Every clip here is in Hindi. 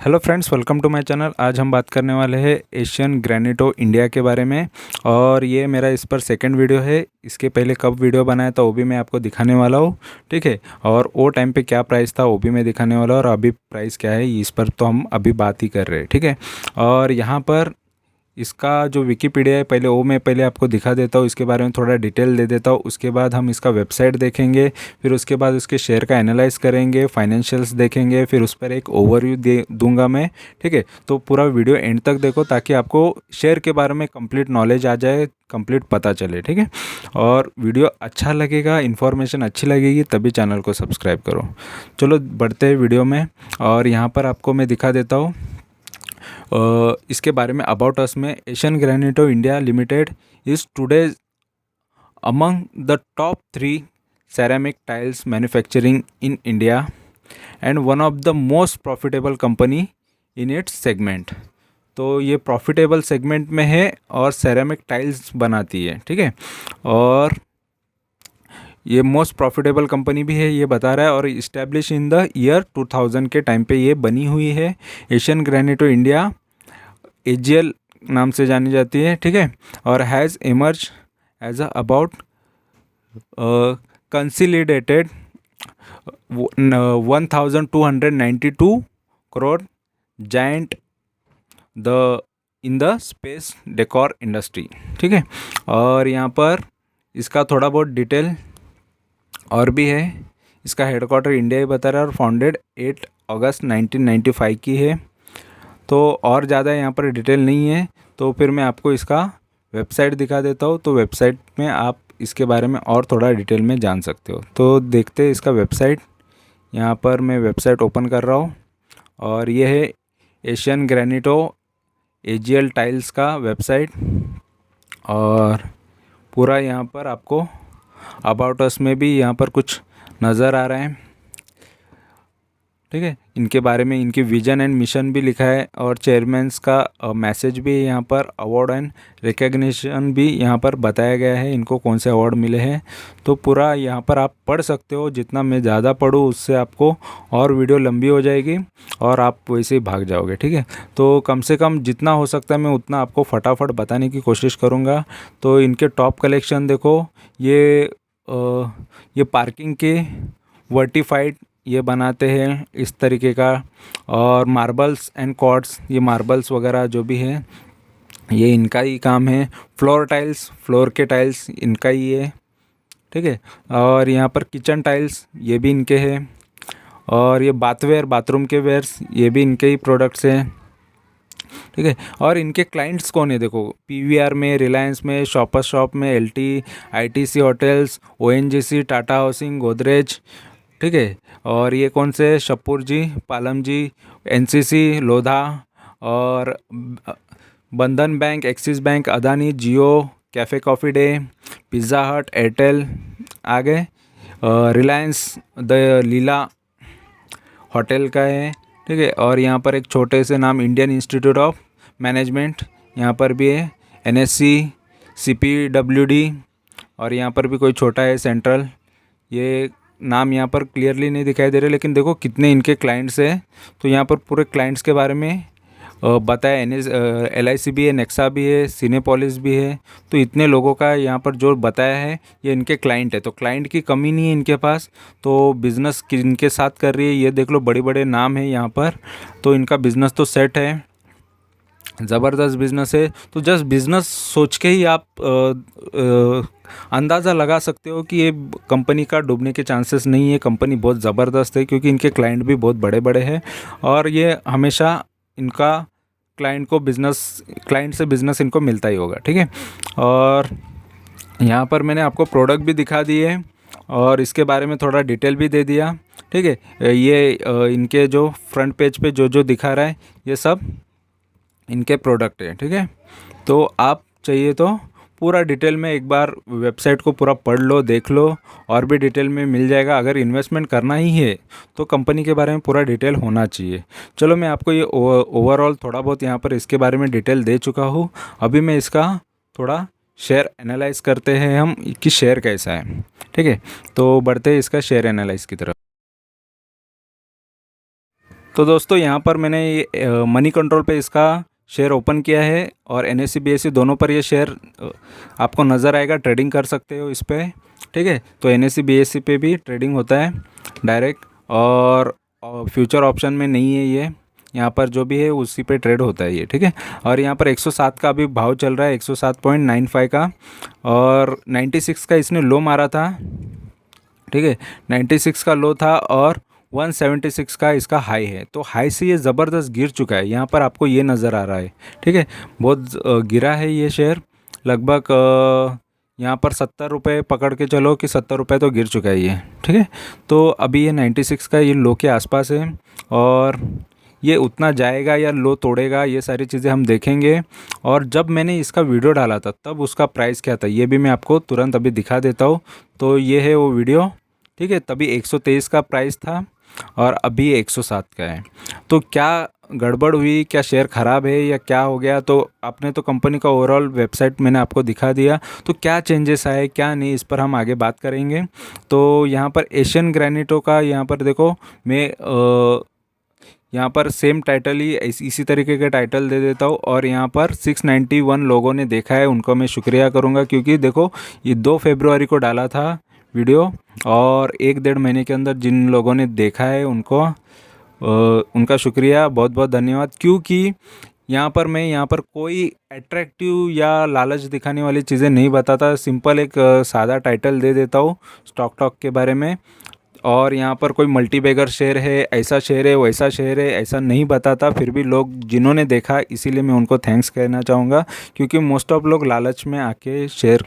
Hello friends, welcome to my channel. आज हम बात करने वाले हैं एशियन ग्रेनिटो इंडिया के बारे में। और ये मेरा इस पर सेकंड वीडियो है। इसके पहले कब वीडियो बनाया था वो भी मैं आपको दिखाने वाला हूँ, ठीक है। और वो टाइम पे क्या प्राइस था वो भी मैं दिखाने वाला हूँ, और अभी प्राइस क्या है इस पर तो हम अभी बात ही कर रहे हैं, ठीक है। और यहाँ पर इसका जो विकीपीडिया है पहले वो मैं पहले आपको दिखा देता हूँ, इसके बारे में थोड़ा डिटेल दे देता हूँ। उसके बाद हम इसका वेबसाइट देखेंगे, फिर उसके बाद उसके शेयर का एनालाइज करेंगे, फाइनेंशियल्स देखेंगे, फिर उस पर एक ओवरव्यू दे दूंगा मैं, ठीक है। तो पूरा वीडियो एंड तक देखो ताकि आपको शेयर के बारे में कंप्लीट नॉलेज आ जाए, कंप्लीट पता चले, ठीक है। और वीडियो अच्छा लगेगा, इन्फॉर्मेशन अच्छी लगेगी तभी चैनल को सब्सक्राइब करो। चलो बढ़ते हैं वीडियो में। और यहाँ पर आपको मैं दिखा देता हूँ इसके बारे में। अबाउट अस में Asian Granito India limited is today among the top 3 ceramic tiles manufacturing in India and one of the most profitable company in its segment। तो ये प्रॉफिटेबल सेगमेंट में है और सेरेमिक टाइल्स बनाती है, ठीक है। और ये मोस्ट प्रॉफिटेबल कंपनी भी है ये बता रहा है। और इस्टेब्लिश इन द ईयर 2000 के टाइम पे ये बनी हुई है। एशियन ग्रेनिटो इंडिया एजीएल नाम से जानी जाती है, ठीक है। और has emerge as a about consolidated 1292 crore giant the in the space decor industry, ठीक है। और यहाँ पर इसका थोड़ा बहुत डिटेल और भी है। इसका हेडक्वार्टर इंडिया ही बता रहा है और फाउंडेड 8 अगस्त 1995 की है। तो और ज़्यादा यहाँ पर डिटेल नहीं है, तो फिर मैं आपको इसका वेबसाइट दिखा देता हूँ। तो वेबसाइट में आप इसके बारे में और थोड़ा डिटेल में जान सकते हो। तो देखते हैं इसका वेबसाइट। यहाँ पर मैं वेबसाइट ओपन कर रहा हूँ और ये है एशियन ग्रेनिटो एजीएल टाइल्स का वेबसाइट। और पूरा यहाँ पर आपको अबाउट अस में भी यहाँ पर कुछ नज़र आ रहा है, ठीक है। इनके बारे में इनकी विजन एंड मिशन भी लिखा है और चेयरमैन्स का मैसेज भी यहाँ पर, अवार्ड एंड रिकग्निशन भी यहाँ पर बताया गया है, इनको कौन से अवार्ड मिले हैं। तो पूरा यहाँ पर आप पढ़ सकते हो। जितना मैं ज़्यादा पढूँ उससे आपको और वीडियो लंबी हो जाएगी और आप वैसे ही भाग जाओगे, ठीक है। तो कम से कम जितना हो सकता है मैं उतना आपको फटाफट बताने की कोशिश करूँगा। तो इनके टॉप कलेक्शन देखो, ये पार्किंग के वर्टिफाइड ये बनाते हैं इस तरीके का। और मार्बल्स एंड कॉर्ड्स, ये मार्बल्स वगैरह जो भी है ये इनका ही काम है। फ्लोर टाइल्स, फ्लोर के टाइल्स इनका ही है, ठीक है। और यहाँ पर किचन टाइल्स ये भी इनके हैं। और ये बाथवेयर, बाथरूम के वेयर्स ये भी इनके ही प्रोडक्ट्स हैं, ठीक है। और इनके क्लाइंट्स कौन है देखो, पीवीआर में, रिलायंस में, शॉपर्स शॉप में, LT, ITC hotels, ONGC, Tata housing, Godrej, ठीक है। और ये कौन से, शपूर जी, पालम जी, एनसीसी, लोधा, और बंधन बैंक, एक्सिस बैंक, अदानी, जियो, कैफ़े कॉफ़ी डे, पिज़्ज़ा हट, एयरटेल, आगे रिलायंस द लीला होटल का है, ठीक है। और यहाँ पर एक छोटे से नाम इंडियन इंस्टीट्यूट ऑफ मैनेजमेंट यहाँ पर भी है, एनएससी, सीपीडब्ल्यूडी, और यहाँ पर भी कोई छोटा है सेंट्रल। ये नाम यहाँ पर क्लियरली नहीं दिखाई दे रहे, लेकिन देखो कितने इनके क्लाइंट्स हैं। तो यहाँ पर पूरे क्लाइंट्स के बारे में बताया। LIC भी है, नेक्सा भी है, सिनेपोलिस भी है। तो इतने लोगों का यहाँ पर जो बताया है ये इनके क्लाइंट है। तो क्लाइंट की कमी नहीं है इनके पास। तो बिज़नेस किनके साथ कर रही है ये देख लो, बड़े बड़े नाम है यहाँ पर। तो इनका बिज़नेस तो सेट है, ज़बरदस्त बिज़नेस है। तो जस्ट बिज़नेस सोच के ही आप अंदाज़ा लगा सकते हो कि ये कंपनी का डूबने के चांसेस नहीं है। कंपनी बहुत ज़बरदस्त है क्योंकि इनके क्लाइंट भी बहुत बड़े बड़े हैं और ये हमेशा इनका क्लाइंट से बिज़नेस इनको मिलता ही होगा, ठीक है। और यहाँ पर मैंने आपको प्रोडक्ट भी दिखा दिए और इसके बारे में थोड़ा डिटेल भी दे दिया, ठीक है। ये इनके जो फ्रंट पेज पे जो जो दिखा रहा है ये सब इनके प्रोडक्ट है, ठीक है। तो आप चाहिए तो पूरा डिटेल में एक बार वेबसाइट को पूरा पढ़ लो, देख लो, और भी डिटेल में मिल जाएगा। अगर इन्वेस्टमेंट करना ही है तो कंपनी के बारे में पूरा डिटेल होना चाहिए। चलो मैं आपको ये ओवरऑल थोड़ा बहुत यहाँ पर इसके बारे में डिटेल दे चुका हूँ। अभी मैं इसका थोड़ा शेयर एनालाइज करते हैं हम कि शेयर कैसा है, ठीक है। तो बढ़ते हैं इसका शेयर एनालाइज की तरफ। तो दोस्तों यहाँ पर मैंने ये मनी कंट्रोल पे इसका शेयर ओपन किया है और NSE BSE दोनों पर ये शेयर आपको नज़र आएगा, ट्रेडिंग कर सकते हो इस पर, ठीक है। तो NSE BSE पे भी ट्रेडिंग होता है डायरेक्ट, और फ्यूचर ऑप्शन में नहीं है ये, यहाँ पर जो भी है उसी पे ट्रेड होता है ये, ठीक है। और यहाँ पर 107 का अभी भाव चल रहा है, 107.95 का, और 96 का इसने लो मारा था, ठीक है। 96 का लो था और 176 का इसका हाई है। तो हाई से ये ज़बरदस्त गिर चुका है, यहाँ पर आपको ये नज़र आ रहा है, ठीक है। बहुत गिरा है ये शेयर, लगभग यहाँ पर 70 रुपये पकड़ के चलो कि 70 रुपये तो गिर चुका है ये, ठीक है। तो अभी ये 96 का ये लो के आसपास है, और ये उतना जाएगा या लो तोड़ेगा, ये सारी चीज़ें हम देखेंगे। और जब मैंने इसका वीडियो डाला था तब उसका प्राइस क्या था ये भी मैं आपको तुरंत अभी दिखा देता हूँ। तो ये है वो वीडियो, ठीक है। तभी 123 का प्राइस था और अभी 107 का है। तो क्या गड़बड़ हुई, क्या शेयर ख़राब है या क्या हो गया, तो आपने तो कंपनी का ओवरऑल वेबसाइट मैंने आपको दिखा दिया। तो क्या चेंजेस आए क्या नहीं, इस पर हम आगे बात करेंगे। तो यहाँ पर एशियन ग्रैनिटो का यहाँ पर देखो, मैं यहाँ पर सेम टाइटल ही इसी तरीके के टाइटल दे देता हूँ। और यहाँ पर 691 लोगों ने देखा है, उनको मैं शुक्रिया करूँगा, क्योंकि देखो ये 2 फरवरी को डाला था वीडियो, और 1-1.5 महीने के अंदर जिन लोगों ने देखा है उनको उनका शुक्रिया, बहुत बहुत धन्यवाद। क्योंकि यहाँ पर कोई अट्रैक्टिव या लालच दिखाने वाली चीज़ें नहीं बताता, सिंपल एक सादा टाइटल दे देता हूँ स्टॉक टॉक के बारे में। और यहाँ पर कोई मल्टीबैगर शेयर है, ऐसा शेयर है, वैसा शेयर है, ऐसा नहीं बताता। फिर भी लोग जिन्होंने देखा, इसीलिए मैं उनको थैंक्स कहना चाहूँगा, क्योंकि मोस्ट ऑफ लोग लालच में आके शेयर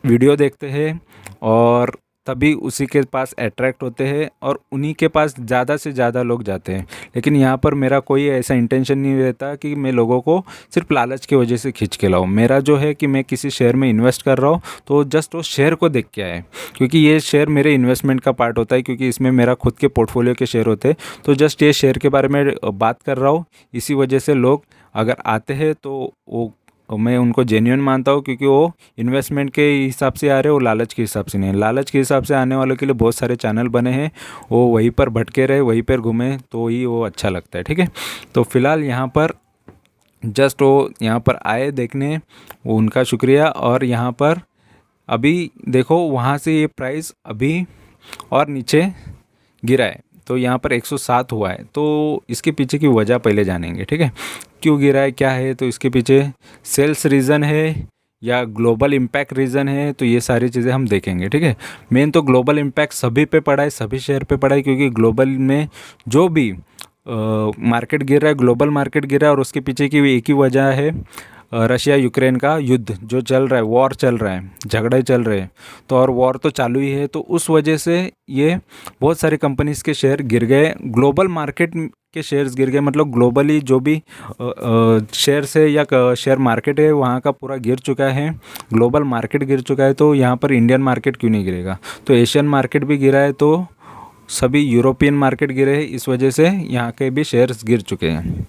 वीडियो देखते हैं और तभी उसी के पास अट्रैक्ट होते हैं और उन्हीं के पास ज़्यादा से ज़्यादा लोग जाते हैं। लेकिन यहाँ पर मेरा कोई ऐसा इंटेंशन नहीं रहता कि मैं लोगों को सिर्फ लालच की वजह से खींच के लाऊं। मेरा जो है कि मैं किसी शेयर में इन्वेस्ट कर रहा हूँ तो जस्ट वो शेयर को देख के आए, क्योंकि ये शेयर मेरे इन्वेस्टमेंट का पार्ट होता है, क्योंकि इसमें मेरा खुद के पोर्टफोलियो के शेयर होते हैं। तो जस्ट ये शेयर के बारे में बात कर रहा हूँ, इसी वजह से लोग अगर आते हैं तो वो मैं उनको जेन्युइन मानता हूँ, क्योंकि वो इन्वेस्टमेंट के हिसाब से आ रहे हैं, वो लालच के हिसाब से नहीं। लालच के हिसाब से आने वालों के लिए बहुत सारे चैनल बने हैं, वो वहीं पर भटके रहे, वहीं पर घूमे तो ही वो अच्छा लगता है, ठीक है। तो फिलहाल यहाँ पर जस्ट वो यहाँ पर आए देखने, वो उनका शुक्रिया। और यहाँ पर अभी देखो वहाँ से ये प्राइस अभी और नीचे गिरा है, तो यहाँ पर 107 हुआ है। तो इसके पीछे की वजह पहले जानेंगे, ठीक है, क्यों गिरा है क्या है। तो इसके पीछे सेल्स रीज़न है या ग्लोबल इम्पैक्ट रीज़न है, तो ये सारी चीज़ें हम देखेंगे, ठीक है। मेन तो ग्लोबल इम्पैक्ट सभी पे पड़ा है, सभी शेयर पे पड़ा है, क्योंकि ग्लोबल में जो भी मार्केट गिर रहा है, ग्लोबल मार्केट गिर रहा है, और उसके पीछे की एक ही वजह है रशिया यूक्रेन का युद्ध जो चल रहा है, वॉर चल रहा है, झगड़े चल रहे हैं। तो और वॉर तो चालू ही है, तो उस वजह से ये बहुत सारी कंपनीज़ के शेयर गिर गए, ग्लोबल मार्केट के शेयर्स गिर गए। मतलब ग्लोबली जो भी शेयर्स है या शेयर मार्केट है वहाँ का पूरा गिर चुका है, ग्लोबल मार्केट गिर चुका है। तो यहाँ पर इंडियन मार्केट क्यों नहीं गिरेगा। तो एशियन मार्केट भी गिरा है, तो सभी यूरोपियन मार्केट गिरे हैं, इस वजह से यहाँ के भी शेयर्स गिर चुके हैं।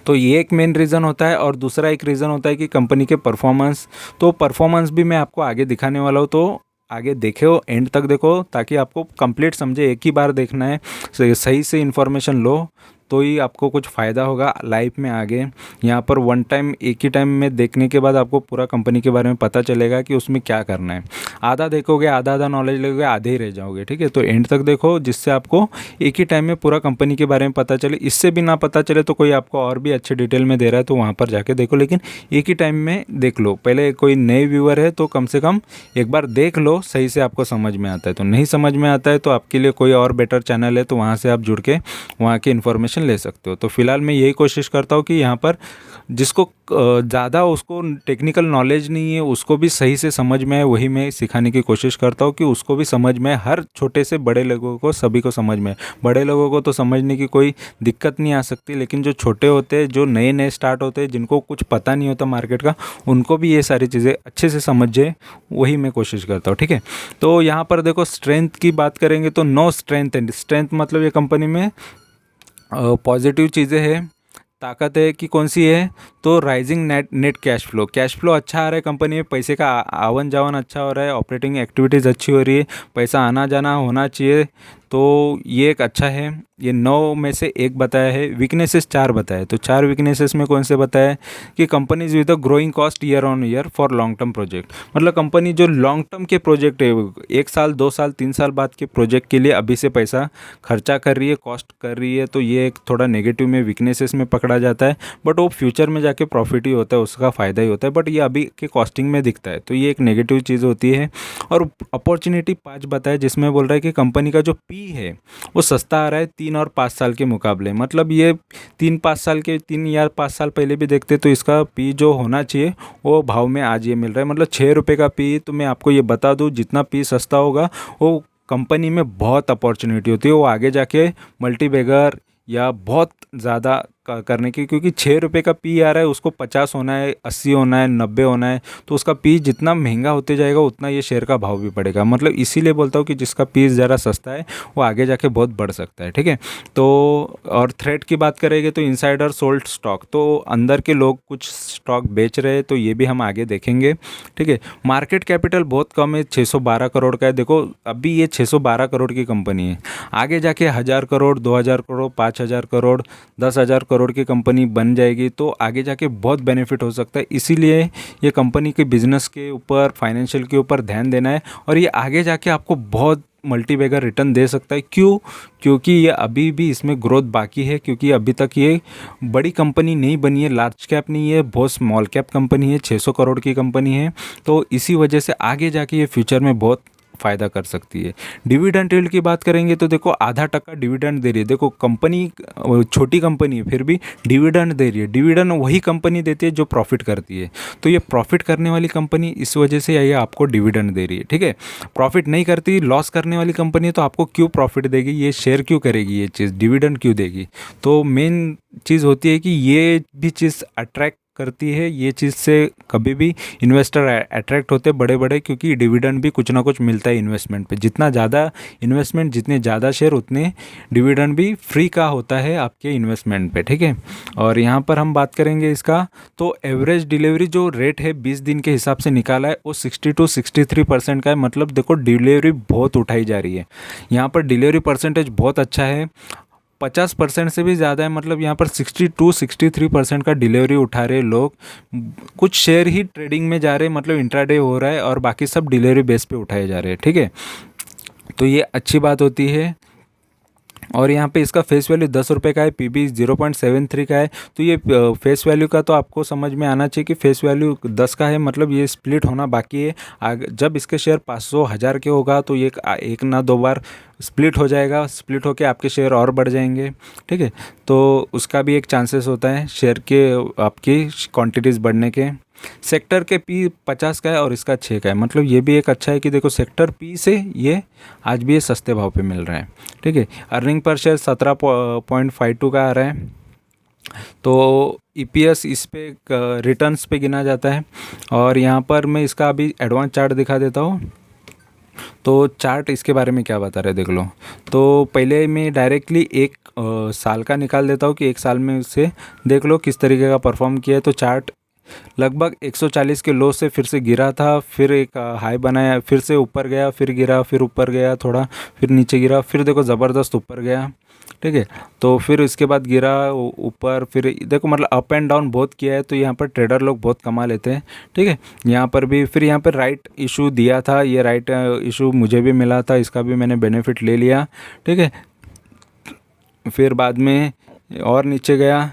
तो ये एक मेन रीज़न होता है। और दूसरा एक रीज़न होता है कि कंपनी के परफॉर्मेंस। तो परफॉर्मेंस भी मैं आपको आगे दिखाने वाला हूँ, तो आगे देखो, एंड तक देखो, ताकि आपको कंप्लीट समझे। एक ही बार देखना है, सही से इन्फॉर्मेशन लो तो ही आपको कुछ फ़ायदा होगा लाइफ में आगे। यहाँ पर वन टाइम एक ही टाइम में देखने के बाद आपको पूरा कंपनी के बारे में पता चलेगा कि उसमें क्या करना है। आधा देखोगे, आधा आधा नॉलेज लगोगे, आधे ही रह जाओगे, ठीक है। तो एंड तक देखो, जिससे आपको एक ही टाइम में पूरा कंपनी के बारे में पता चले। इससे भी ना पता चले तो कोई आपको और भी अच्छे डिटेल में दे रहा है तो वहाँ पर जाके देखो, लेकिन एक ही टाइम में देख लो। पहले कोई नए व्यूअर है तो कम से कम एक बार देख लो, सही से आपको समझ में आता है। तो नहीं समझ में आता है तो आपके लिए कोई और बेटर चैनल है, तो वहाँ से आप जुड़ के वहाँ की इन्फॉर्मेशन ले सकते हो। तो फिलहाल मैं यही कोशिश करता हूँ कि यहाँ पर जिसको ज़्यादा उसको टेक्निकल नॉलेज नहीं है उसको भी सही से समझ में आए, वही मैं सिखाने की कोशिश करता हूँ कि उसको भी समझ में आए। हर छोटे से बड़े लोगों को, सभी को समझ में आए। बड़े लोगों को तो समझने की कोई दिक्कत नहीं आ सकती, लेकिन जो छोटे होते हैं, जो नए नए स्टार्ट होते हैं, जिनको कुछ पता नहीं होता मार्केट का, उनको भी ये सारी चीज़ें अच्छे से समझ जाए, वही मैं कोशिश करता हूँ, ठीक है। तो यहाँ पर देखो, स्ट्रेंथ की बात करेंगे तो नो स्ट्रेंथ है। स्ट्रेंथ मतलब ये कंपनी में पॉजिटिव चीज़ें हैं, ताकत है कि कौन सी है, तो राइजिंग नेट कैश फ्लो अच्छा आ रहा है कंपनी में, पैसे का आवन जावन अच्छा हो रहा है, ऑपरेटिंग एक्टिविटीज़ अच्छी हो रही है, पैसा आना जाना होना चाहिए, तो ये एक अच्छा है। ये 9 में से 1 बताया है। वीकनेसेस 4 बताया, तो 4 वीकनेसेस में कौन से बताया कि companies with a growing cost year on year for long term project, मतलब कंपनी जो लॉन्ग टर्म के प्रोजेक्ट है, 1 साल 2 साल 3 साल बाद के प्रोजेक्ट के लिए अभी से पैसा खर्चा कर रही है, कॉस्ट कर रही है, तो ये एक थोड़ा नेगेटिव में वीकनेसेस में पकड़ा जाता है। बट वो फ्यूचर में जाके प्रॉफिट ही होता है, उसका फ़ायदा ही होता है, बट ये अभी के कॉस्टिंग में दिखता है, तो ये एक नेगेटिव चीज़ होती है। और अपॉर्चुनिटी 5 बताया, जिसमें बोल रहा है कि कंपनी का जो पी है वो सस्ता आ रहा है 3 और 5 साल के मुकाबले, मतलब ये 3 या 5 साल पहले भी देखते तो इसका पी जो होना चाहिए वो भाव में आज ये मिल रहा है, मतलब 6 रुपये का पी। तो मैं आपको ये बता दूं, जितना पी सस्ता होगा वो कंपनी में बहुत अपॉर्चुनिटी होती है, वो आगे जाके मल्टीबैगर या बहुत ज़्यादा करने की, क्योंकि 6 रुपये का पी आ रहा है, उसको 50 होना है, 80 होना है, 90 होना है, तो उसका पी जितना महंगा होते जाएगा उतना ये शेयर का भाव भी बढ़ेगा। मतलब इसीलिए बोलता हूँ कि जिसका पी ज़रा सस्ता है वो आगे जाके बहुत बढ़ सकता है, ठीक है। तो और थ्रेट की बात करेंगे तो इनसाइडर सोल्ड स्टॉक, तो अंदर के लोग कुछ स्टॉक बेच रहे हैं, तो ये भी हम आगे देखेंगे, ठीक है। मार्केट कैपिटल बहुत कम है, 612 करोड़ का है। देखो अभी ये 612 करोड़ की कंपनी है, आगे जाके 1000 करोड़, 2000 करोड़, 5000 करोड़, 10,000 करोड़ की कंपनी बन जाएगी, तो आगे जाके बहुत बेनिफिट हो सकता है। इसीलिए ये कंपनी के बिजनेस के ऊपर, फाइनेंशियल के ऊपर ध्यान देना है, और ये आगे जाके आपको बहुत मल्टीबैगर रिटर्न दे सकता है। क्यों? क्योंकि ये अभी भी इसमें ग्रोथ बाकी है, क्योंकि अभी तक ये बड़ी कंपनी नहीं बनी है, लार्ज कैप नहीं है, बहुत स्मॉल कैप कंपनी है, 600 करोड़ की कंपनी है, तो इसी वजह से आगे जाके ये फ्यूचर में बहुत फ़ायदा कर सकती है। डिविडेंड यील्ड की बात करेंगे तो देखो आधा टका डिविडेंड दे रही है। देखो कंपनी छोटी कंपनी है फिर भी डिविडेंड दे रही है। डिविडेंड वही कंपनी देती है जो प्रॉफिट करती है, तो ये प्रॉफिट करने वाली कंपनी इस वजह से ये आपको डिविडेंड दे रही है, ठीक है। प्रॉफिट नहीं करती, लॉस करने वाली कंपनी है, तो आपको क्यों प्रॉफिट देगी, ये शेयर क्यों करेगी, ये चीज़ डिविडेंड क्यों देगी। तो मेन चीज़ होती है कि ये भी चीज़ अट्रैक्ट करती है, ये चीज़ से कभी भी इन्वेस्टर अट्रैक्ट होते बड़े बड़े, क्योंकि डिविडेंड भी कुछ ना कुछ मिलता है इन्वेस्टमेंट पे। जितना ज़्यादा इन्वेस्टमेंट, जितने ज़्यादा शेयर, उतने डिविडेंड भी फ्री का होता है आपके इन्वेस्टमेंट पे, ठीक है। और यहाँ पर हम बात करेंगे इसका, तो एवरेज डिलीवरी जो रेट है 20 दिन के हिसाब से निकाला है, वो 60-63% का है। मतलब देखो डिलीवरी बहुत उठाई जा रही है, यहाँ पर डिलीवरी परसेंटेज बहुत अच्छा है, 50% से भी ज़्यादा है। मतलब यहाँ पर 62-63% का डिलीवरी उठा रहे लोग। कुछ शेयर ही ट्रेडिंग में जा रहे हैं, मतलब इंट्राडे हो रहा है, और बाकी सब डिलीवरी बेस पे उठाए जा रहे हैं, ठीक है। तो ये अच्छी बात होती है। और यहाँ पे इसका फेस वैल्यू 10 रुपये का है, पीबी 0.73 का है। तो ये फेस वैल्यू का तो आपको समझ में आना चाहिए कि फेस वैल्यू 10 का है, मतलब ये स्प्लिट होना बाकी है। जब इसके शेयर 500,000 के होगा तो ये एक ना दो बार स्प्लिट हो जाएगा, स्प्लिट होके आपके शेयर और बढ़ जाएंगे, ठीक है। तो उसका भी एक चांसेस होता है शेयर के आपकी क्वांटिटीज़ बढ़ने के। सेक्टर के पी 50 का है और इसका 6 का है, मतलब ये भी एक अच्छा है कि देखो सेक्टर पी से ये आज भी ये सस्ते भाव पे मिल रहा है, ठीक है। अर्निंग पर शेयर 17.52 का आ रहा है। तो ईपीएस इस पे रिटर्न्स पे गिना जाता है। और यहाँ पर मैं इसका अभी एडवांस चार्ट दिखा देता हूँ। तो चार्ट इसके बारे में क्या बता रहे देख लो। तो पहले मैं डायरेक्टली एक साल का निकाल देता हूँ कि एक साल में उससे देख लो किस तरीके का परफॉर्म किया है। तो चार्ट लगभग 140 के लो से फिर से गिरा था, फिर एक हाई बनाया, फिर से ऊपर गया, फिर गिरा, फिर ऊपर गया थोड़ा, फिर नीचे गिरा, फिर देखो ज़बरदस्त ऊपर गया, ठीक है। तो फिर इसके बाद गिरा ऊपर, फिर देखो मतलब अप एंड डाउन बहुत किया है। तो यहाँ पर ट्रेडर लोग बहुत कमा लेते हैं, ठीक है। यहाँ पर भी फिर यहाँ पर राइट इशू दिया था, ये राइट इशू मुझे भी मिला था, इसका भी मैंने बेनिफिट ले लिया, ठीक है। फिर बाद में और नीचे गया,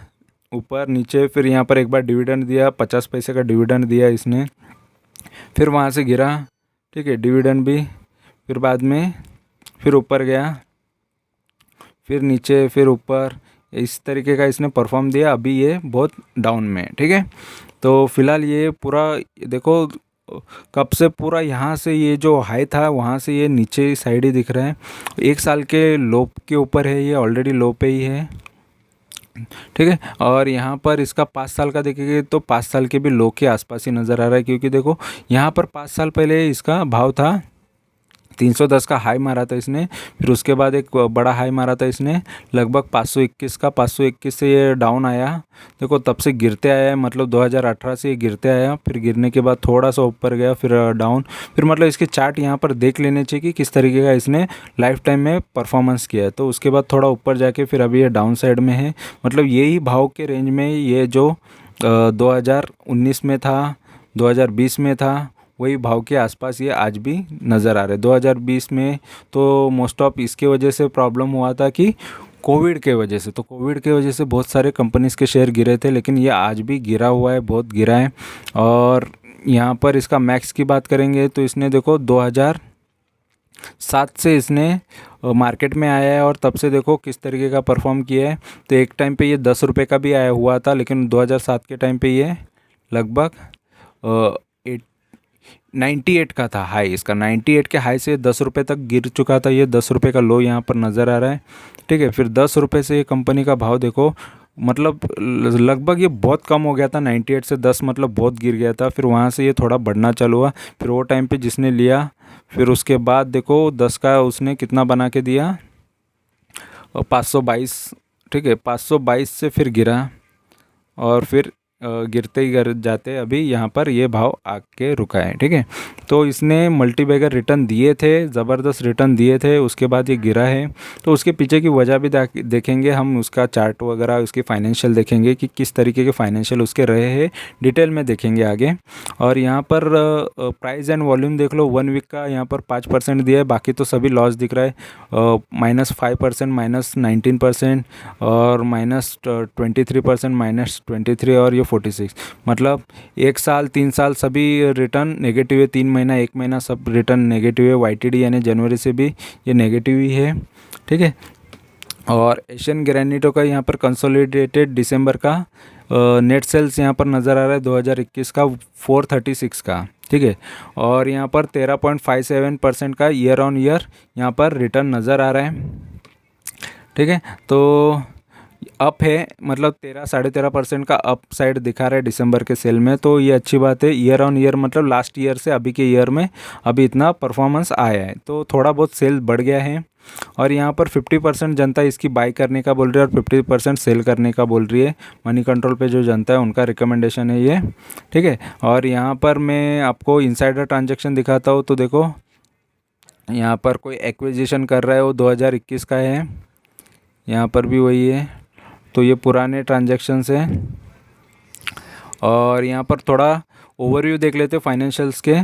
ऊपर नीचे, फिर यहाँ पर एक बार डिविडेंड दिया, 50 पैसे का डिविडेंड दिया इसने, फिर वहाँ से गिरा, ठीक है, डिविडेंड भी, फिर बाद में फिर ऊपर गया, फिर नीचे, फिर ऊपर, इस तरीके का इसने परफॉर्म दिया। अभी ये बहुत डाउन में, ठीक है। तो फिलहाल ये पूरा देखो कब से पूरा यहाँ से ये जो हाई था वहाँ से ये नीचे साइड ही दिख रहा है, एक साल के लो के ऊपर है, ये ऑलरेडी लो पे ही है, ठीक है। और यहाँ पर इसका 5 साल का देखेंगे तो 5 साल के भी लो के आसपास ही नज़र आ रहा है, क्योंकि देखो यहाँ पर 5 साल पहले इसका भाव था 310 का हाई मारा था इसने, फिर उसके बाद एक बड़ा हाई मारा था इसने लगभग 521 का। 521 से ये डाउन आया, देखो तब से गिरते आया है, मतलब 2018 से ये गिरते आया, फिर गिरने के बाद थोड़ा सा ऊपर गया, फिर डाउन, फिर मतलब इसके चार्ट यहाँ पर देख लेने चाहिए कि किस तरीके का इसने लाइफ टाइम में परफॉर्मेंस किया है। तो उसके बाद थोड़ा ऊपर जाके फिर अभी ये डाउन साइड में है, मतलब यही भाव के रेंज में ये जो 2019 में था, 2020 में था, वही भाव के आसपास ये आज भी नज़र आ रहे। 2020 में तो मोस्ट ऑफ इसके वजह से प्रॉब्लम हुआ था कि कोविड के वजह से, तो कोविड के वजह से बहुत सारे कंपनीज़ के शेयर गिरे थे, लेकिन ये आज भी गिरा हुआ है, बहुत गिरा है। और यहाँ पर इसका मैक्स की बात करेंगे तो इसने देखो 2007 से इसने मार्केट में आया है और तब से देखो किस तरीके का परफॉर्म किया है। तो एक टाइम पे ये 10 रुपये का भी आया हुआ था, लेकिन 2007 के टाइम पे ये लगभग 98 का था हाई इसका। 98 के हाई से 10 रुपये तक गिर चुका था, ये 10 रुपये का लो यहाँ पर नज़र आ रहा है। ठीक है, फिर 10 रुपये से ये कंपनी का भाव देखो, मतलब लगभग ये बहुत कम हो गया था। 98 से 10 मतलब बहुत गिर गया था, फिर वहाँ से ये थोड़ा बढ़ना चालू हुआ। फिर वो टाइम पे जिसने लिया, फिर उसके बाद देखो 10 का उसने कितना बना के दिया, 522। ठीक है, 522 से फिर गिरा और फिर गिरते ही गिर जाते अभी यहाँ पर ये भाव आके रुका है। ठीक है, तो इसने मल्टीबैगर रिटर्न दिए थे, ज़बरदस्त रिटर्न दिए थे, उसके बाद ये गिरा है। तो उसके पीछे की वजह भी देखेंगे हम, उसका चार्ट वगैरह, उसकी फाइनेंशियल देखेंगे कि किस तरीके के फाइनेंशियल उसके रहे हैं, डिटेल में देखेंगे आगे। और यहाँ पर प्राइस एंड वॉल्यूम देख लो, 1 वीक का यहाँ पर 5% दिया है, बाकी तो सभी लॉस दिख रहा है। -5%, -19% और -23%, -23 और ये 46, मतलब 1 साल 3 साल सभी रिटर्न नेगेटिव है, 3 महीना 1 महीना सब रिटर्न नेगेटिव है। वाईटीडी यानी जनवरी से भी ये नेगेटिव ही है। ठीक है, और एशियन ग्रैनिटो का यहाँ पर कंसोलिडेटेड दिसंबर का नेट सेल्स यहाँ पर नज़र आ रहा है 2021 का 436 का। ठीक है, और यहाँ पर 13.57% का ईयर ऑन ईयर यहाँ पर रिटर्न नज़र आ रहा है। ठीक है, तो अप है, मतलब 13-13.5% का अप साइड दिखा रहा है दिसंबर के सेल में, तो ये अच्छी बात है। ईयर ऑन ईयर मतलब लास्ट ईयर से अभी के ईयर में अभी इतना परफॉर्मेंस आया है, तो थोड़ा बहुत सेल बढ़ गया है। और यहाँ पर 50% जनता इसकी बाई करने का बोल रही है और 50% सेल करने का बोल रही है। मनी कंट्रोल पे जो जनता है उनका रिकमेंडेशन है ये। ठीक है, और यहाँ पर मैं आपको इनसाइडर ट्रांजेक्शन दिखाता हूँ, तो देखो यहाँ पर कोई एक्विजिशन कर रहा है वो 2021 का है, यहाँ पर भी वही है, तो ये पुराने ट्रांजैक्शंस हैं। और यहाँ पर थोड़ा ओवरव्यू देख लेते हैं फाइनेंशियल्स के,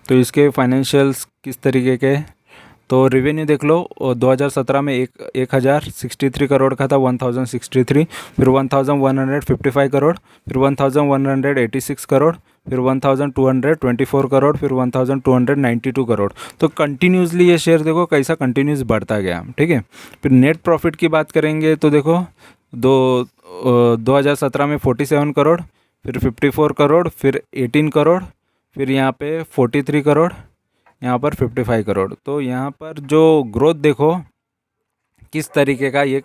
तो इसके फाइनेंशियल्स किस तरीके के, तो रेवेन्यू देख लो, 2017 में 1063 करोड़ का था, 1063, फिर 1155 करोड़, फिर 1186 करोड़, फिर 1224 करोड़, फिर 1292 करोड़। तो कंटिन्यूसली ये शेयर देखो कैसा कंटिन्यूस बढ़ता गया। ठीक है, फिर नेट प्रॉफिट की बात करेंगे तो देखो 2017 में 47 करोड़, फिर 54 करोड़, फिर 18 करोड़, फिर यहाँ पे 43 करोड़, यहाँ पर 55 करोड़। तो यहाँ पर जो ग्रोथ देखो किस तरीके का ये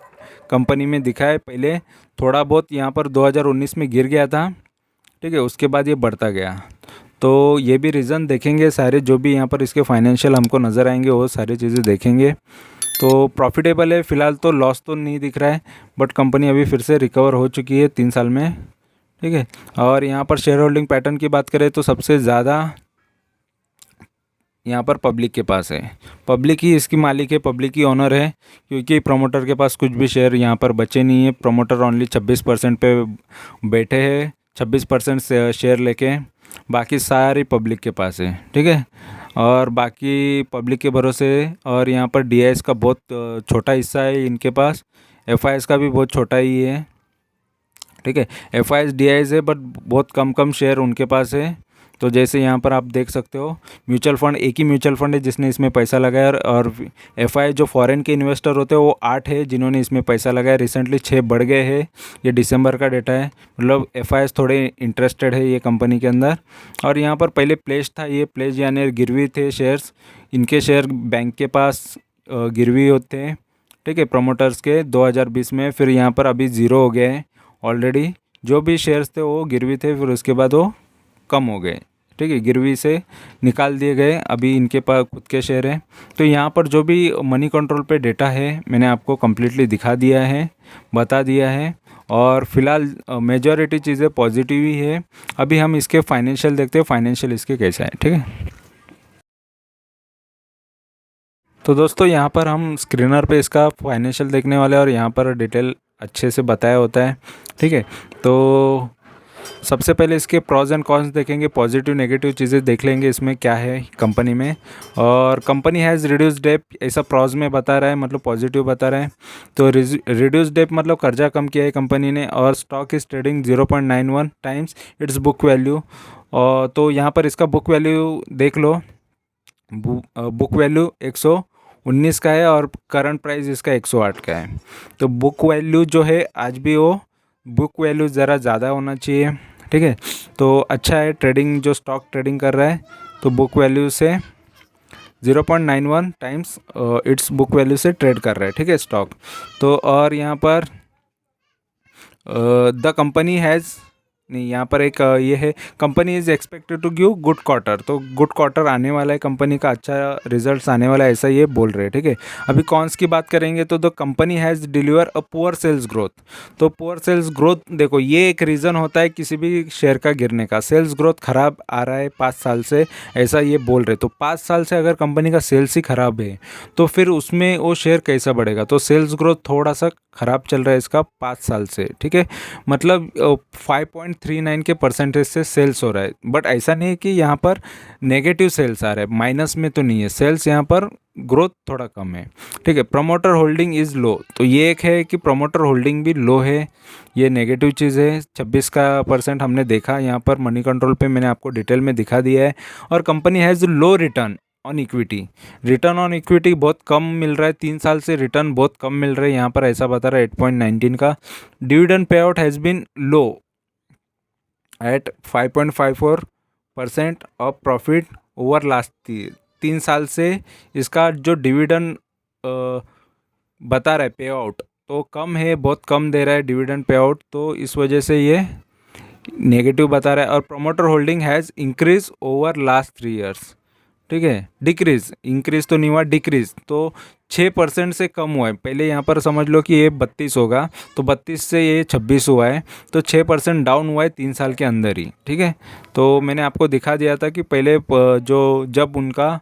कंपनी में दिखा है। पहले थोड़ा बहुत यहाँ पर 2019 में गिर गया था, ठीक है, उसके बाद ये बढ़ता गया। तो ये भी रीज़न देखेंगे सारे, जो भी यहाँ पर इसके फाइनेंशियल हमको नज़र आएंगे वो सारी चीज़ें देखेंगे। तो प्रॉफिटेबल है, फ़िलहाल तो लॉस तो नहीं दिख रहा है, बट कंपनी अभी फिर से रिकवर हो चुकी है 3 साल में। ठीक है, और यहाँ पर शेयर होल्डिंग पैटर्न की बात करें तो सबसे ज़्यादा यहाँ पर पब्लिक के पास है, पब्लिक ही इसकी मालिक है, पब्लिक ही ओनर है, क्योंकि प्रमोटर के पास कुछ भी शेयर यहाँ पर बचे नहीं है। प्रमोटर ओनली 26% पे बैठे हैं, 26% शेयर लेके, बाकी सारी पब्लिक के पास है। ठीक है, और बाकी पब्लिक के भरोसे। और यहाँ पर डीआईएस का बहुत छोटा हिस्सा है इनके पास, एफआईएस का भी बहुत छोटा ही है। ठीक है, एफआईएस डीआईएस है, बट बहुत कम शेयर उनके पास है। तो जैसे यहाँ पर आप देख सकते हो, म्यूचुअल फंड, एक ही म्यूचुअल फंड है जिसने इसमें पैसा लगाया, और एफआई जो फॉरेन के इन्वेस्टर होते हैं वो 8 है जिन्होंने इसमें पैसा लगाया। रिसेंटली 6 बढ़ गए हैं, ये दिसंबर का डेटा है, मतलब एफआईएस थोड़े इंटरेस्टेड है ये कंपनी के अंदर। और यहाँ पर पहले प्लेज था, ये प्लेज यानी गिरवी थे शेयर्स, इनके शेयर बैंक के पास गिरवी होते हैं। ठीक है, प्रमोटर्स के 2020 में, फिर यहाँ पर अभी ज़ीरो हो गए हैं ऑलरेडी। जो भी शेयर्स थे वो गिरवी थे, फिर उसके बाद वो कम हो गए। ठीक है, गिरवी से निकाल दिए गए, अभी इनके पास खुद के शेयर हैं। तो यहाँ पर जो भी मनी कंट्रोल पे डेटा है मैंने आपको कम्प्लीटली दिखा दिया है, बता दिया है, और फिलहाल मेजॉरिटी चीज़ें पॉजिटिव ही है। अभी हम इसके फाइनेंशियल देखते हैं, फाइनेंशियल इसके कैसा है, ठीक है। तो दोस्तों यहाँ पर हम स्क्रीनर पे इसका फाइनेंशियल देखने वाले हैं और यहाँ पर डिटेल अच्छे से बताया होता है, ठीक है। तो सबसे पहले इसके प्रॉज एंड कॉन्स देखेंगे, पॉजिटिव नेगेटिव चीज़ें देख लेंगे इसमें क्या है कंपनी में। और कंपनी हैज़ रिड्यूस डेप, ऐसा प्रॉज में बता रहा है, मतलब पॉजिटिव बता रहा है। तो रिड्यूस डेप मतलब कर्जा कम किया है कंपनी ने, और stock is trading 0.91 times it's book value. और तो यहाँ पर इसका बुक वैल्यू देख लो, बुक वैल्यू 119 का है और करंट प्राइस इसका 108 का है। तो बुक वैल्यू जो है आज भी वो बुक वैल्यू ज़रा ज़्यादा होना चाहिए, ठीक है। तो अच्छा है, ट्रेडिंग जो स्टॉक ट्रेडिंग कर रहा है तो बुक वैल्यू से 0.91 टाइम्स इट्स बुक वैल्यू से ट्रेड कर रहा है, ठीक है, स्टॉक। तो और यहाँ पर द कंपनी हैज़, नहीं यहाँ पर एक ये है, company is expected to give good quarter. तो गुड क्वार्टर आने वाला है, कंपनी का अच्छा रिजल्ट्स आने वाला है, ऐसा ये बोल रहे हैं, ठीक है। अभी कॉन्स की बात करेंगे तो the company has deliver a poor sales growth. तो पुअर सेल्स ग्रोथ देखो, ये एक रीज़न होता है किसी भी शेयर का गिरने का, सेल्स ग्रोथ खराब आ रहा है 5 साल से, ऐसा ये बोल रहे। तो 5 साल से अगर कंपनी का सेल्स ही खराब है तो फिर उसमें वो शेयर कैसा बढ़ेगा। तो सेल्स ग्रोथ थोड़ा सा ख़राब चल रहा है इसका 5 साल से, ठीक है। मतलब 5.39 के परसेंटेज से सेल्स हो रहा है, बट ऐसा नहीं है कि यहाँ पर नेगेटिव सेल्स आ रहे हैं, माइनस में तो नहीं है सेल्स, यहाँ पर ग्रोथ थोड़ा कम है, ठीक है। प्रमोटर होल्डिंग इज़ लो, तो ये एक है कि प्रमोटर होल्डिंग भी लो है, ये नेगेटिव चीज़ है। 26 का परसेंट हमने देखा यहाँ पर मनी कंट्रोल पे, मैंने आपको डिटेल में दिखा दिया है। और company has low return on equity, return on equity बहुत कम मिल रहा है, 3 साल से रिटर्न बहुत कम मिल रहा है, यहाँ पर ऐसा बता रहा है 8.19 का। Dividend payout has been low at 5.54% of profit over last 3 साल से इसका जो डिविडेंड बता रहा है पे आउट तो कम है, बहुत कम दे रहा है डिविडेंड पे आउट, तो इस वजह से ये नेगेटिव बता रहा है। और promoter holding has increase over last 3 years, ठीक है। डिक्रीज, इंक्रीज तो नहीं हुआ, डिक्रीज तो 6% से कम हुआ है। पहले यहाँ पर समझ लो कि ये 32 होगा, तो 32 से ये 26 हुआ है, तो 6% डाउन हुआ है 3 साल के अंदर ही, ठीक है। तो मैंने आपको दिखा दिया था कि पहले जो जब उनका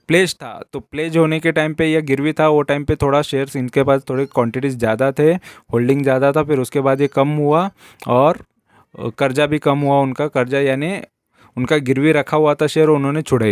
प्लेज था, तो प्लेज होने के टाइम पे या गिरवी था, वो टाइम पे थोड़ा शेयर्स इनके पास थोड़े क्वांटिटीज़ ज़्यादा थे, होल्डिंग ज़्यादा था, फिर उसके बाद ये कम हुआ और कर्जा भी कम हुआ उनका, कर्जा यानी उनका गिरवी रखा हुआ था शेयर, उन्होंने छुड़ा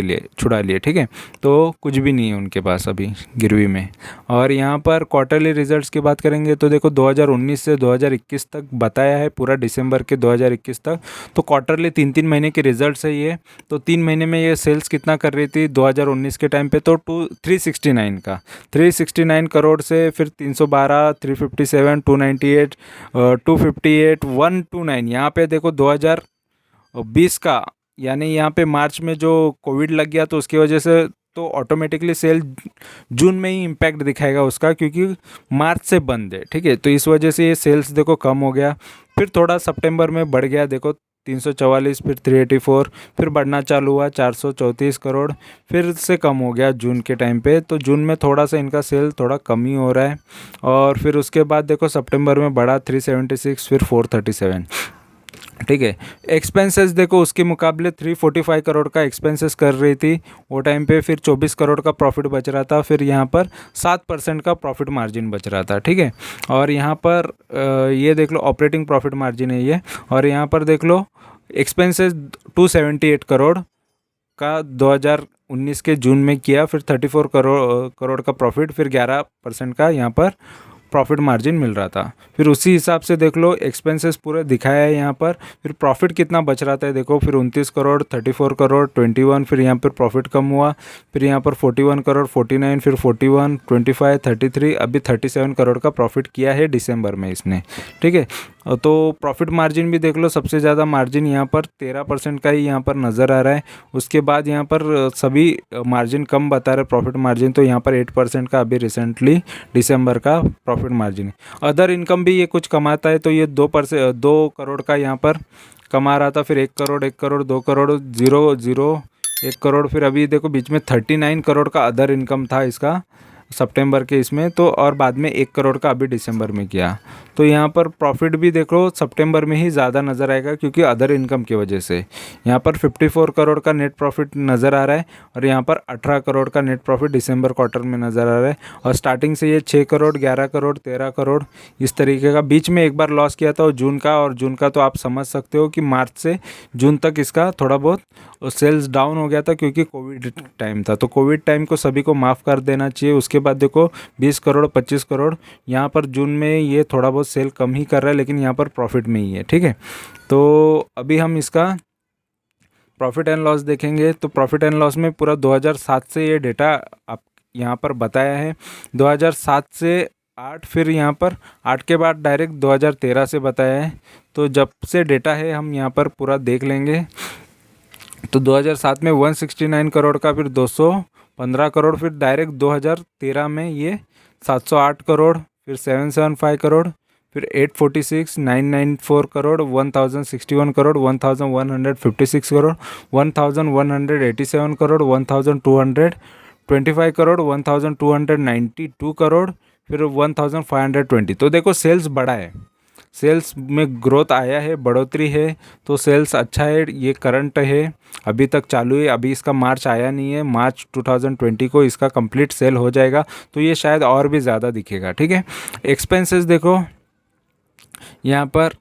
लिए, ठीक है। तो कुछ भी नहीं है उनके पास अभी गिरवी में। और यहाँ पर क्वार्टरली रिजल्ट्स की बात करेंगे तो देखो 2019 से 2021 तक बताया है, पूरा दिसंबर के 2021 तक। तो क्वार्टरली 3-3 महीने के रिजल्ट्स है ये। तो 3 महीने में ये सेल्स कितना कर रही थी 2019 के टाइम पे, तो 369 का, 369 करोड़ से फिर 312, 357, 298, 258, 129। यहाँ पे देखो 2020 का, यानी यहाँ पे मार्च में जो कोविड लग गया तो उसकी वजह से तो ऑटोमेटिकली सेल जून में ही इम्पैक्ट दिखाएगा उसका, क्योंकि मार्च से बंद है, ठीक है। तो इस वजह से ये सेल्स देखो कम हो गया, फिर थोड़ा सितंबर में बढ़ गया, देखो 344, फिर 384, फिर बढ़ना चालू हुआ 434 करोड़, फिर से कम हो गया जून के टाइम पे। तो जून में थोड़ा सा इनका सेल थोड़ा कम ही हो रहा है। और फिर उसके बाद देखो सितंबर में बढ़ा 376, फिर 437, ठीक है। एक्सपेंसेस देखो उसके मुकाबले 345 करोड़ का एक्सपेंसेस कर रही थी वो टाइम पे, फिर 24 करोड़ का प्रॉफिट बच रहा था, फिर यहाँ पर 7% का प्रॉफिट मार्जिन बच रहा था, ठीक है। और यहाँ पर ये देख लो ऑपरेटिंग प्रॉफिट मार्जिन है ये। और यहाँ पर देख लो एक्सपेंसेस 278 करोड़ का 2019 के जून में किया, फिर 34 करोड़ का प्रॉफिट, फिर 11% का यहाँ पर प्रॉफिट मार्जिन मिल रहा था। फिर उसी हिसाब से देख लो एक्सपेंसेस पूरे दिखाया है यहाँ पर, फिर प्रॉफिट कितना बच रहा था देखो, फिर 29 करोड़, 34 करोड़, 21, फिर यहाँ पर प्रॉफिट कम हुआ, फिर यहाँ पर 41 करोड़, 49, फिर 41, 25, 33, अभी 37 करोड़ का प्रॉफिट किया है दिसंबर में इसने, ठीक है। तो प्रॉफिट मार्जिन भी देख लो, सबसे ज़्यादा मार्जिन यहाँ पर 13% का ही यहाँ पर नज़र आ रहा है। उसके बाद यहाँ पर सभी मार्जिन कम बता रहे प्रॉफिट मार्जिन, तो यहाँ पर 8% का अभी रिसेंटली दिसंबर का प्रॉफिट मार्जिन है। अदर इनकम भी ये कुछ कमाता है, तो ये 2 करोड़ का यहाँ पर कमा रहा था, फिर 1 करोड़, 1 करोड़, 2 करोड़, 0, 0, 1 करोड़, फिर अभी देखो बीच में 39 करोड़ का अदर इनकम था इसका सितंबर के इसमें तो, और बाद में 1 करोड़ का अभी दिसंबर में किया। तो यहाँ पर प्रॉफिट भी देखो सितंबर में ही ज़्यादा नज़र आएगा क्योंकि अदर इनकम की वजह से यहाँ पर 54 करोड़ का नेट प्रॉफिट नज़र आ रहा है, और यहाँ पर 18 करोड़ का नेट प्रॉफिट दिसंबर क्वार्टर में नज़र आ रहा है। और स्टार्टिंग से ये 6 करोड़, 11 करोड़, 13 करोड़ इस तरीके का, बीच में एक बार लॉस किया था जून का, और जून का तो आप समझ सकते हो कि मार्च से जून तक इसका थोड़ा बहुत सेल्स डाउन हो गया था क्योंकि कोविड टाइम था। तो कोविड टाइम को सभी को माफ़ कर देना चाहिए। उसके बाद देखो 20 करोड़, 25 करोड़, यहाँ पर जून में ये थोड़ा बहुत सेल कम ही कर रहा है लेकिन यहाँ पर प्रॉफिट में ही है, ठीक है। तो अभी हम इसका प्रॉफिट एंड लॉस देखेंगे। तो प्रॉफिट एंड लॉस में पूरा 2007 से ये डेटा आप यहाँ पर बताया है, 2007 से 8, फिर यहाँ पर 8 के बाद डायरेक्ट 2013 से बताया है। तो जब से डेटा है हम यहाँ पर पूरा देख लेंगे। तो 2007 में 169 करोड़ का, फिर 215 करोड़, फिर डायरेक्ट 2013 में ये 708 करोड़, फिर 775 करोड़, फिर 846, 994 करोड़, 1061 करोड़, 1156 करोड़, 1187 करोड़, 1225 करोड़, 1292 करोड़, फिर 1520। तो देखो सेल्स बढ़ा है, सेल्स में ग्रोथ आया है, बढ़ोतरी है, तो सेल्स अच्छा है। ये करंट है, अभी तक चालू है, अभी इसका मार्च आया नहीं है, मार्च 2020 को इसका कंप्लीट सेल हो जाएगा तो ये शायद और भी ज़्यादा दिखेगा, ठीक है। एक्सपेंसेस देखो यहाँ पर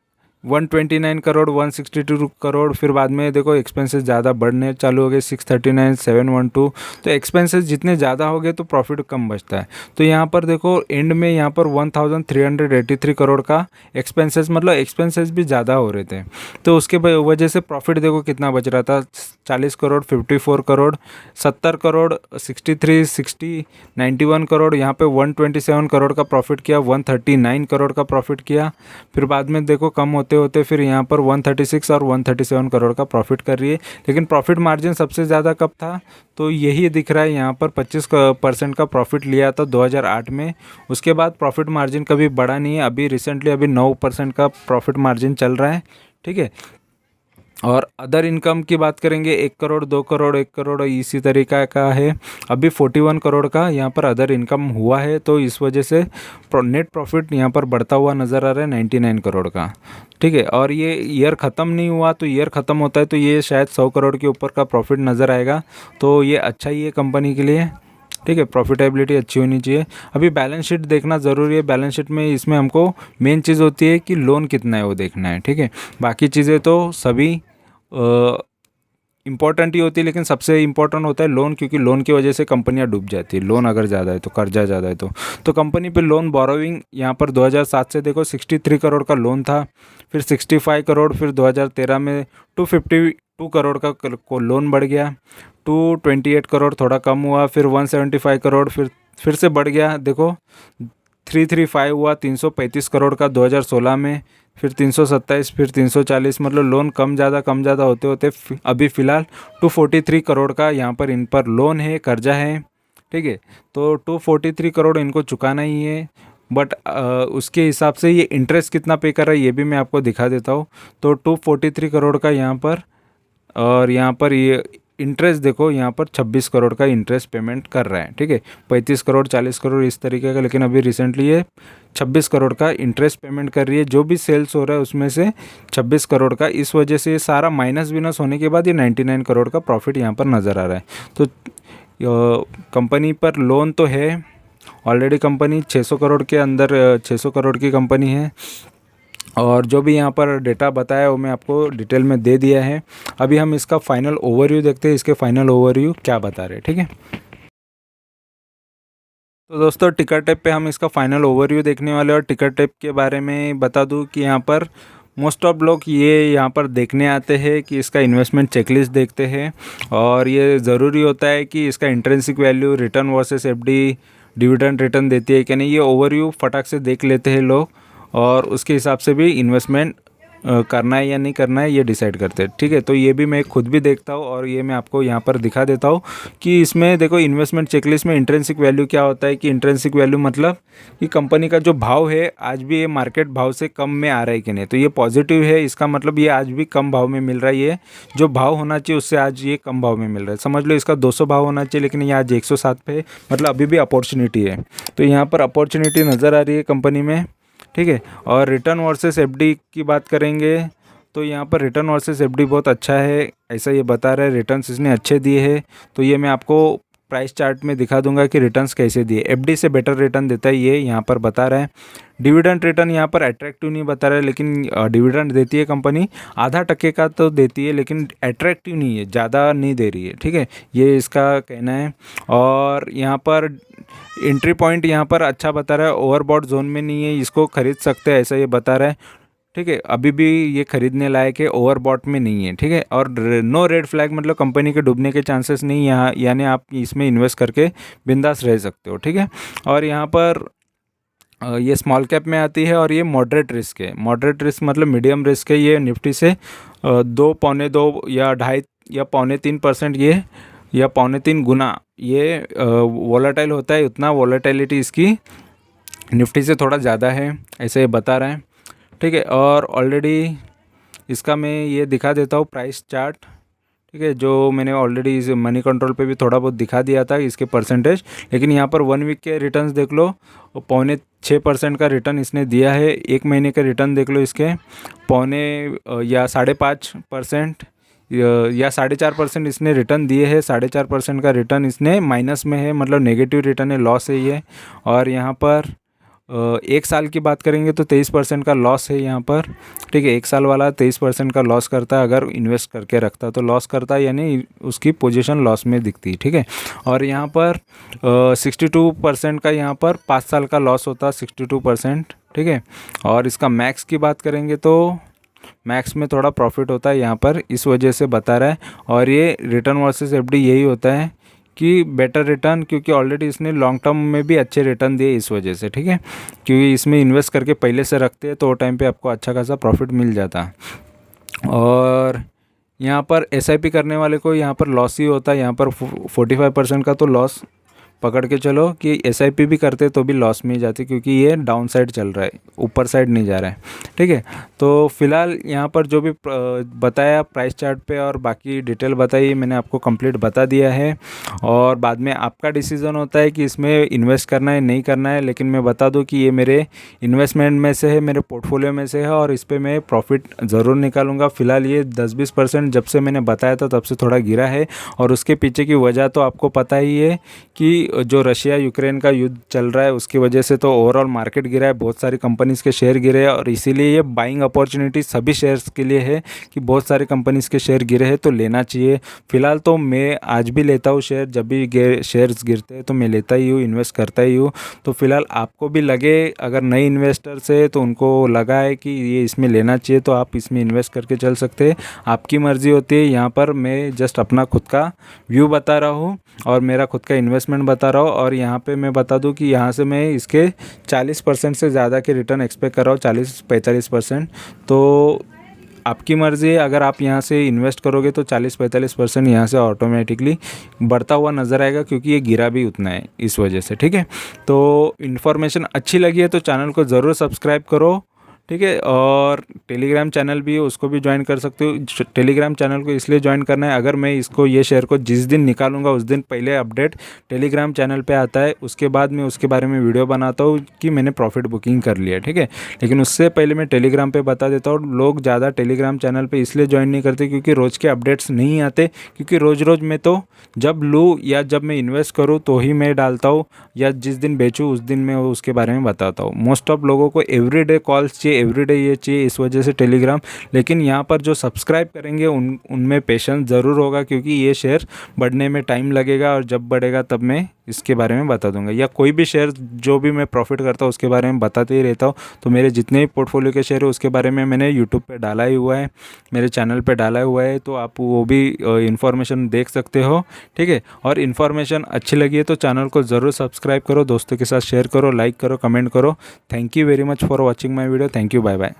129 करोड़, 162 करोड़, फिर बाद में देखो एक्सपेंसेस ज़्यादा बढ़ने चालू हो गए, 639, 712। तो एक्सपेंसेस जितने ज़्यादा हो गए तो प्रॉफिट कम बचता है। तो यहाँ पर देखो एंड में यहाँ पर 1383 करोड़ का एक्सपेंसेस, मतलब एक्सपेंसेस भी ज़्यादा हो रहे थे, तो उसके वजह से प्रॉफिट देखो कितना बच रहा था, 40 करोड़, 54 करोड़, 70 करोड़, 63, 60, 91 करोड़, यहाँ पे 127 करोड़ का प्रॉफिट किया, 139 करोड़ का प्रॉफिट किया, फिर बाद में देखो कम होते होते फिर यहाँ पर 136 और 137 करोड़ का प्रॉफिट कर रही है। लेकिन प्रॉफिट मार्जिन सबसे ज़्यादा कब था, तो यही दिख रहा है यहाँ पर 25% का प्रॉफिट लिया था 2008 में। उसके बाद प्रॉफिट मार्जिन कभी बढ़ा नहीं है, अभी रिसेंटली अभी 9% का प्रॉफिट मार्जिन चल रहा है, ठीक है। और अदर इनकम की बात करेंगे, 1 करोड़, 2 करोड़, 1 करोड़ इसी तरीका का है। अभी 41 करोड़ का यहाँ पर अदर इनकम हुआ है, तो इस वजह से नेट प्रॉफिट यहाँ पर बढ़ता हुआ नज़र आ रहा है 99 करोड़ का, ठीक है। और ये ईयर ख़त्म नहीं हुआ, तो ईयर ख़त्म होता है तो ये शायद 100 करोड़ के ऊपर का प्रॉफिट नज़र आएगा, तो ये अच्छा ही है कंपनी के लिए, ठीक है। प्रॉफिटेबिलिटी अच्छी होनी चाहिए। अभी बैलेंस शीट देखना ज़रूरी है। बैलेंस शीट में इसमें हमको मेन चीज़ होती है कि लोन कितना है वो देखना है, ठीक है। बाकी चीज़ें तो सभी इम्पोर्टेंट ही होती है, लेकिन सबसे इम्पोर्टेंट होता है लोन, क्योंकि लोन की वजह से कंपनियां डूब जाती है। लोन अगर ज़्यादा है तो, कर्जा ज़्यादा है तो कंपनी पे लोन बोरोइंग यहाँ पर 2007 से देखो 63 करोड़ का लोन था, फिर 65 करोड़, फिर 2013 में 252 करोड़ का को लोन बढ़ गया, 228 करोड़ थोड़ा कम हुआ, फिर 175 करोड़, फिर से बढ़ गया, देखो 335 हुआ, 335 करोड़ का 2016 में, फिर 327, फिर 340, मतलब लोन कम ज़्यादा होते होते अभी फ़िलहाल 243 करोड़ का यहाँ पर इन पर लोन है, कर्जा है, ठीक है। तो 243 करोड़ इनको चुकाना ही है, बट उसके हिसाब से ये इंटरेस्ट कितना पे कर रहा है ये भी मैं आपको दिखा देता हूँ। तो 243 करोड़ का यहाँ पर, और यहाँ पर ये इंटरेस्ट देखो, यहाँ पर 26 करोड़ का इंटरेस्ट पेमेंट कर रहा है, ठीक है। 35 करोड़, 40 करोड़ इस तरीके का, लेकिन अभी रिसेंटली ये 26 करोड़ का इंटरेस्ट पेमेंट कर रही है। जो भी सेल्स हो रहा है उसमें से 26 करोड़ का, इस वजह से ये सारा माइनस विनस होने के बाद ये 99 करोड़ का प्रॉफिट यहाँ पर नज़र आ रहा है। तो कंपनी पर लोन तो है ऑलरेडी, कंपनी 600 करोड़ के अंदर 600 करोड़ की कंपनी है, और जो भी यहाँ पर डेटा बताया वो मैं आपको डिटेल में दे दिया है। अभी हम इसका फाइनल ओवरव्यू देखते हैं, इसके फाइनल ओवरव्यू क्या बता रहे हैं, ठीक है। तो दोस्तों टिकर टेप पे हम इसका फाइनल ओवरव्यू देखने वाले हैं, और टिकर टेप के बारे में बता दूं कि यहाँ पर मोस्ट ऑफ लोग ये यहाँ पर देखने आते हैं कि इसका इन्वेस्टमेंट चेकलिस्ट देखते हैं, और ये ज़रूरी होता है कि इसका intrinsic value, return versus FD, dividend return देती है कि नहीं, ये ओवरव्यू फटाक से देख लेते हैं लोग, और उसके हिसाब से भी इन्वेस्टमेंट करना है या नहीं करना है ये डिसाइड करते हैं। ठीक है, तो ये भी मैं खुद भी देखता हूँ और ये मैं आपको यहाँ पर दिखा देता हूँ कि इसमें देखो इन्वेस्टमेंट चेकलिस्ट में इंट्रिंसिक वैल्यू क्या होता है कि इंट्रिंसिक वैल्यू मतलब कि कंपनी का जो भाव है आज भी ये मार्केट भाव से कम में आ रहा है कि नहीं, तो ये पॉजिटिव है, इसका मतलब ये आज भी कम भाव में मिल रहा है। ये जो भाव होना चाहिए उससे आज ये कम भाव में मिल रहा है। समझ लो इसका 200 भाव होना चाहिए लेकिन ये आज 107 पे है, मतलब अभी भी अपॉर्चुनिटी है। तो यहाँ पर अपॉर्चुनिटी नज़र आ रही है कंपनी में। ठीक है, और रिटर्न वर्सेस एफडी की बात करेंगे तो यहाँ पर रिटर्न वर्सेस एफडी बहुत अच्छा है, ऐसा ये बता रहा है। रिटर्न्स इसने अच्छे दिए हैं, तो ये मैं आपको प्राइस चार्ट में दिखा दूंगा कि रिटर्न्स कैसे दिए। एफडी से बेटर रिटर्न देता है ये यहाँ पर बता रहा है। डिविडेंड रिटर्न यहाँ पर अट्रैक्टिव नहीं बता रहा है, लेकिन डिविडेंड देती है कंपनी, आधा टके का तो देती है लेकिन अट्रैक्टिव नहीं है, ज़्यादा नहीं दे रही है। ठीक है, ये इसका कहना है। और यहाँ पर एंट्री पॉइंट यहाँ पर अच्छा बता रहा है, ओवरबॉट जोन में नहीं है, इसको खरीद सकते हैं ऐसा ये बता रहा है। ठीक है, अभी भी ये खरीदने लायक है, ओवरबॉट में नहीं है। ठीक है, और नो रेड फ्लैग मतलब कंपनी के डूबने के चांसेस नहीं यहाँ, यानी आप इसमें इन्वेस्ट करके बिंदास रह सकते हो। ठीक है, और यहाँ पर ये स्मॉल कैप में आती है और ये मॉडरेट रिस्क है। मॉडरेट रिस्क मतलब मीडियम रिस्क है। ये निफ्टी से 2 पौने 2 या 2.5 या पौने 3% ये या पौने 3 गुना ये वॉलेटाइल होता है। उतना वॉलेटिलिटी इसकी निफ्टी से थोड़ा ज़्यादा है, ऐसे ये बता रहे हैं। ठीक है, और ऑलरेडी इसका मैं ये दिखा देता हूँ प्राइस चार्ट। ठीक है, जो मैंने ऑलरेडी इस मनी कंट्रोल पे भी थोड़ा बहुत दिखा दिया था इसके परसेंटेज, लेकिन यहाँ पर 1 वीक के रिटर्न्स देख लो, 5.6% का रिटर्न इसने दिया है। 1 महीने के रिटर्न देख लो इसके, पौने या 5.5% या 4.5% इसने रिटर्न दिए है। 4.5% का रिटर्न इसने माइनस में है, मतलब नेगेटिव रिटर्न है, लॉस है ये। और यहाँ पर 1 साल की बात करेंगे तो 23% का लॉस है यहाँ पर। ठीक है, 1 साल वाला 23% का लॉस करता है, अगर इन्वेस्ट करके रखता तो लॉस करता है, यानी उसकी पोजीशन लॉस में दिखती है। ठीक है, और यहाँ पर 62% का यहाँ पर 5 साल का लॉस होता है, 62%। ठीक है, और इसका मैक्स की बात करेंगे तो मैक्स में थोड़ा प्रॉफिट होता है यहाँ पर, इस वजह से बता रहा है। और ये रिटर्न वर्सेस एफडी यही होता है कि बेटर रिटर्न, क्योंकि ऑलरेडी इसने लॉन्ग टर्म में भी अच्छे रिटर्न दिए इस वजह से। ठीक है, क्योंकि इसमें इन्वेस्ट करके पहले से रखते हैं तो वो टाइम पे आपको अच्छा खासा प्रॉफिट मिल जाता। और यहाँ पर एसआईपी करने वाले को यहाँ पर लॉस ही होता है। यहाँ पर 45% का तो लॉस पकड़ के चलो कि एसआईपी भी करते तो भी लॉस में ही जाते, क्योंकि ये डाउन साइड चल रहा है, ऊपर साइड नहीं जा रहा है। ठीक है, तो फिलहाल यहाँ पर जो भी बताया प्राइस चार्ट पे और बाकी डिटेल बताई मैंने आपको कंप्लीट बता दिया है। और बाद में आपका डिसीज़न होता है कि इसमें इन्वेस्ट करना है नहीं करना है, लेकिन मैं बता दूँ कि ये मेरे इन्वेस्टमेंट में से है, मेरे पोर्टफोलियो में से है, और इस पर मैं प्रॉफिट ज़रूर निकालूंगा। फिलहाल ये 10-20% जब से मैंने बताया था तब से थोड़ा गिरा है, और उसके पीछे की वजह तो आपको पता ही है कि जो रशिया यूक्रेन का युद्ध चल रहा है उसकी वजह से तो ओवरऑल मार्केट गिरा है, बहुत सारी कंपनीज़ के शेयर गिरे हैं। और इसीलिए ये बाइंग अपॉर्चुनिटी सभी शेयर्स के लिए है कि बहुत सारे कंपनीज़ के शेयर गिरे हैं तो लेना चाहिए। फिलहाल तो मैं आज भी लेता हूँ शेयर, जब भी शेयर्स गिरते हैं तो मैं लेता ही हूँ, इन्वेस्ट करता ही हूँ। तो फिलहाल आपको भी लगे, अगर नए इन्वेस्टर्स है तो उनको लगा है कि ये इसमें लेना चाहिए तो आप इसमें इन्वेस्ट करके चल सकते हैं, आपकी मर्ज़ी होती है। यहाँ पर मैं जस्ट अपना खुद का व्यू बता रहा हूँ और मेरा खुद का इन्वेस्टमेंट बता रहा हूँ। और यहाँ पे मैं बता दूँ कि यहाँ से मैं इसके 40% से ज़्यादा के रिटर्न एक्सपेक्ट कर रहा हूँ, 40-45%। तो आपकी मर्ज़ी है, अगर आप यहाँ से इन्वेस्ट करोगे तो 40-45% यहाँ से ऑटोमेटिकली बढ़ता हुआ नज़र आएगा, क्योंकि ये गिरा भी उतना है इस वजह से। ठीक है, तो इन्फॉर्मेशन अच्छी लगी है तो चैनल को ज़रूर सब्सक्राइब करो। ठीक है, और टेलीग्राम चैनल भी है, उसको भी ज्वाइन कर सकते हो। टेलीग्राम चैनल को इसलिए ज्वाइन करना है, अगर मैं इसको ये शेयर को जिस दिन निकालूंगा उस दिन पहले अपडेट टेलीग्राम चैनल पे आता है, उसके बाद मैं उसके बारे में वीडियो बनाता हूँ कि मैंने प्रॉफिट बुकिंग कर लिया। ठीक है, लेकिन उससे पहले मैं टेलीग्राम पे बता देता हूँ। लोग ज़्यादा टेलीग्राम चैनल पर इसलिए ज्वाइन नहीं करते क्योंकि रोज़ के अपडेट्स नहीं आते, क्योंकि रोज़ मैं तो जब लूँ या जब मैं इन्वेस्ट करूँ तो ही मैं डालता हूँ, या जिस दिन बेचूँ उस दिन मैं उसके बारे में बताता हूँ। मोस्ट ऑफ लोगों को एवरीडे कॉल्स चाहिए, एवरीडे ये चाहिए, इस वजह से टेलीग्राम। लेकिन यहाँ पर जो सब्सक्राइब करेंगे उनमें पेशेंस ज़रूर होगा, क्योंकि ये शेयर बढ़ने में टाइम लगेगा, और जब बढ़ेगा तब मैं इसके बारे में बता दूंगा। या कोई भी शेयर जो भी मैं प्रॉफिट करता हूँ उसके बारे में बताते ही रहता हूँ। तो मेरे जितने भी पोर्टफोलियो के शेयर है उसके बारे में मैंने यूट्यूब पे डाला ही हुआ है, मेरे चैनल पे डाला हुआ है, तो आप वो भी इन्फॉर्मेशन देख सकते हो। ठीक है, और इन्फॉर्मेशन अच्छी लगी है तो चैनल को ज़रूर सब्सक्राइब करो, दोस्तों के साथ शेयर करो, लाइक करो, कमेंट करो। Thank you very much for watching my video. Thank you, bye bye.